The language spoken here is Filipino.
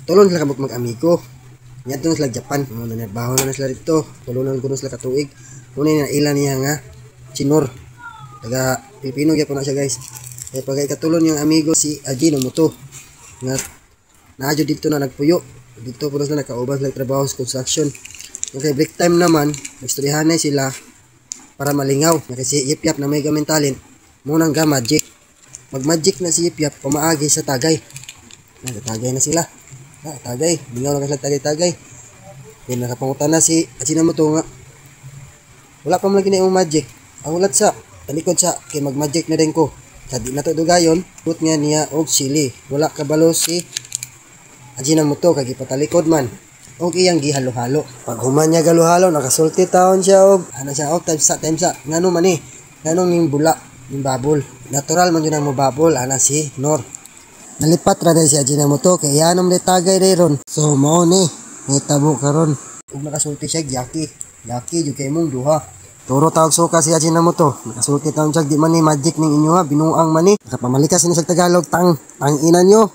tulon sila kabuk mag-amigo. Nya to sila Japan. Mo na baho na sila dito. Tulunan kuno sila katuig. Muna na ilan niya nga Chinor. Taga Pilipino gyapon na siya guys. Kaya pagay katulon yung amigo si Ajinomoto. Nga naadyo dito na nagpuyo. Dito po na nakaubas lang trabaho sa construction. Okay, break time naman, nagstoryahan na sila para malingaw. Kasi Yip Yap na may gaming talent, munang ga magic. Mag magic na si Yip Yap, pumaagi sa tagay. Nagtagay na sila. Tagay, lingaw na sila tagay-tagay. Then nakapangutan na si Ajinomoto nga. Wala pa man lagi na yung magic. Ang ulat sa, talikod sa, kay mag magic na rin ko. Sa di na to dugayon, put nga niya og sili. Wala kabalo si Ajinomoto kay patalikod man. Og iyang gihalo-halo. Pag human niya galo-halo, nakasulti taon siya og ana siya og times sa ngano man ni. Nganong ning bula, ning babol. Natural man yun ang mababol ana si Nor. Nalipat ra dai si Ajinomoto kay yanom de tagay dai ron. So mao ni, hitabo karon. Ug nakasulti siya Yaki. Yaki jud kay mong duha. Turo tawag suka si Ajinomoto. Nakasulti taon siya di man ni magic ning inyo ha, binuang man ni. Nakapamalikas ni sa Tagalog tang ina nyo.